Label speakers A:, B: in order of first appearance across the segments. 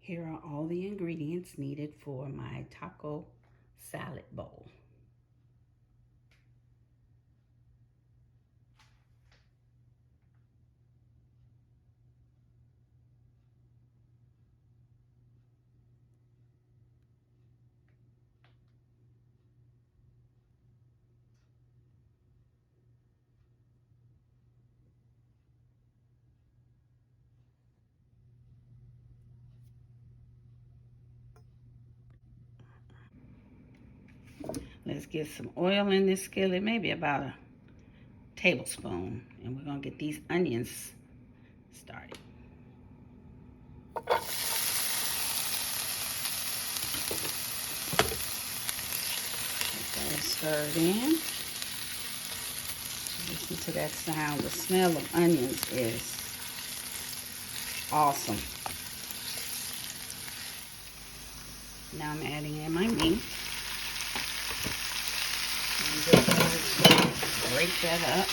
A: Here are all the ingredients needed for my taco salad bowl. Let's get some oil in this skillet, maybe about a tablespoon. And we're going to get these onions started. Get that stirred in. Listen to that sound. The smell of onions is awesome. Now I'm adding in my meat. And just break that up.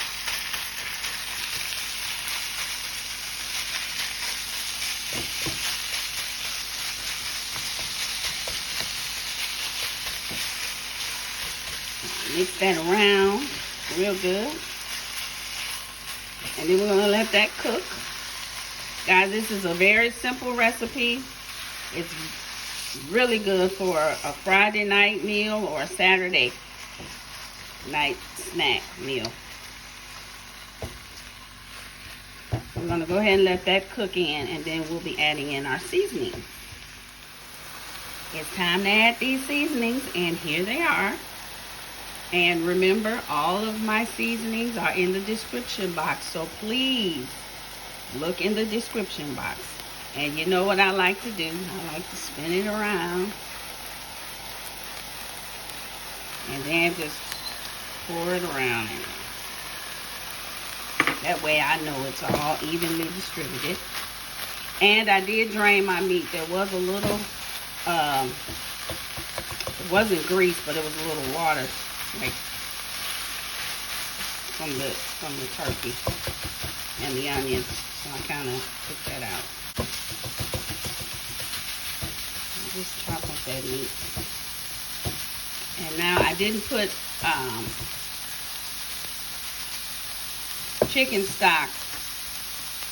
A: Mix that around real good. And then we're going to let that cook. Guys, this is a very simple recipe. It's really good for a Friday night meal or a Saturday night snack meal. We're going to go ahead and let that cook in, and then we'll be adding in our seasoning. It's time to add these seasonings, and here they are. And remember, all of my seasonings are in the description box, so please look in the description box. And you know what I like to do? I like to spin it around. And then just pour it around. That way I know it's all evenly distributed. And I did drain my meat. There was a little, it wasn't grease, but it was a little water, like from the turkey and the onions. So I kind of took that out. Just chop up that meat. And now I didn't put chicken stock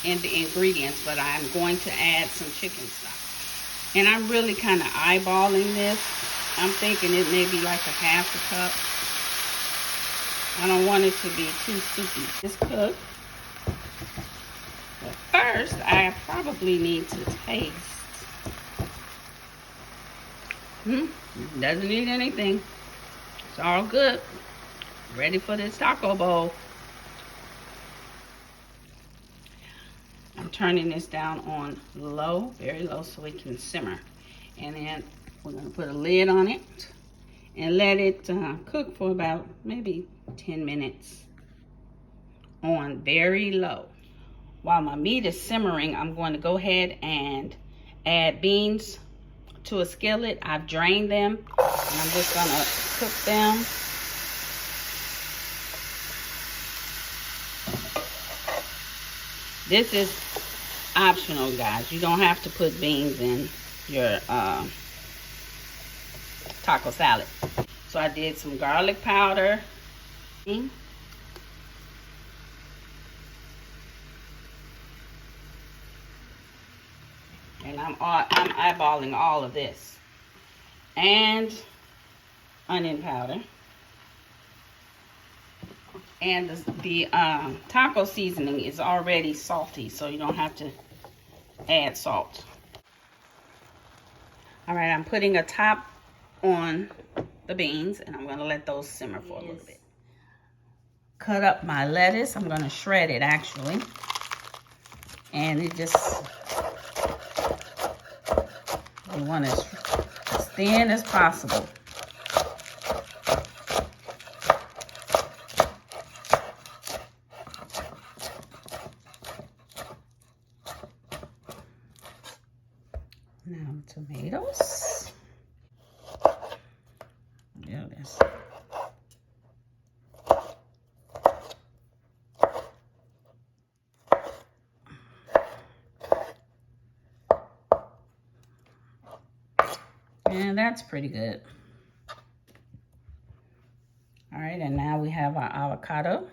A: in the ingredients, but I'm going to add some chicken stock. And I'm really kind of eyeballing this. I'm thinking it may be like a half a cup. I don't want it to be too soupy. It's cooked. But first, I probably need to taste. Doesn't need anything. It's all good. Ready for this taco bowl. I'm turning this down on low, very low, so it can simmer. And then we're going to put a lid on it and let it cook for about maybe 10 minutes on very low. While my meat is simmering, I'm going to go ahead and add beans to a skillet. I've drained them, and I'm just going to cook them. This is optional, guys. You don't have to put beans in your taco salad. So I did some garlic powder. And I'm eyeballing all of this. And onion powder. And the taco seasoning is already salty, so you don't have to add salt. All right, I'm putting a top on the beans, and I'm going to let those simmer for a little bit. Cut up my lettuce. I'm going to shred it, actually. And it just, you want it as thin as possible. Now tomatoes. Yeah, that's. that's pretty good. All right, and now we have our avocado.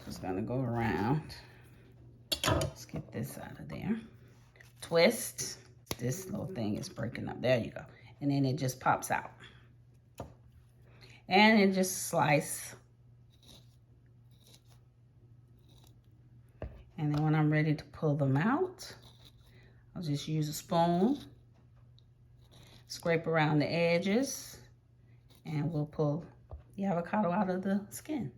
A: Just gonna go around. Let's get this out of there. Twist. This little thing is breaking up. There you go. And then it just pops out. And it just slice. And then when I'm ready to pull them out, I'll just use a spoon, scrape around the edges, and we'll pull the avocado out of the skin.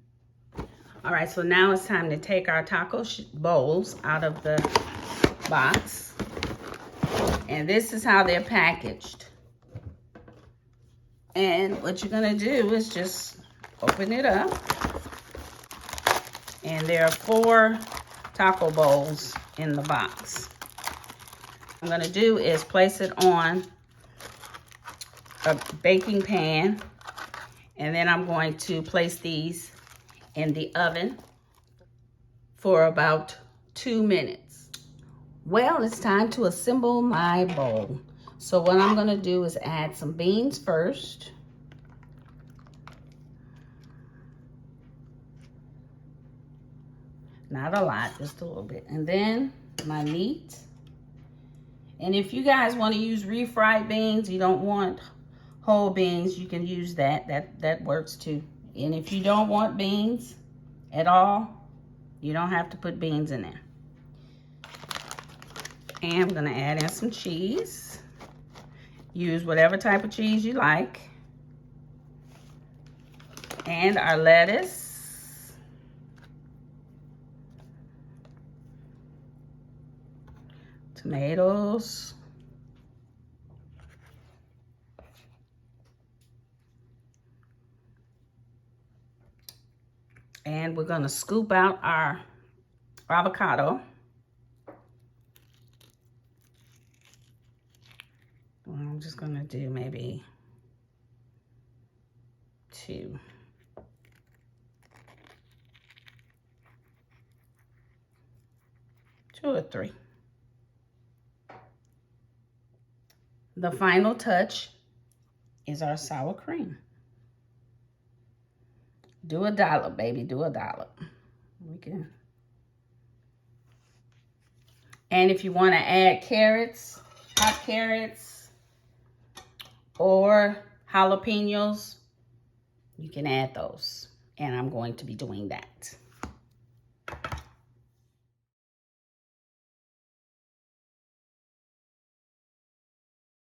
A: All right, so now it's time to take our taco bowls out of the box. And this is how they're packaged. And what you're gonna do is just open it up. And there are 4 taco bowls in the box. What I'm gonna do is place it on a baking pan, and then I'm going to place these in the oven for about 2 minutes. Well, it's time to assemble my bowl. So what I'm gonna do is add some beans first. Not a lot, just a little bit. And then my meat. And if you guys want to use refried beans, you don't want whole beans, you can use that. That works too. And if you don't want beans at all, you don't have to put beans in there. And I'm gonna add in some cheese. Use whatever type of cheese you like. And our lettuce. Tomatoes. And we're gonna scoop out our avocado. I'm just gonna do maybe 2. 2 or 3. The final touch is our sour cream. Do a dollop, baby, do a dollop. We can. And if you want to add carrots, hot carrots, or jalapenos, you can add those. And I'm going to be doing that.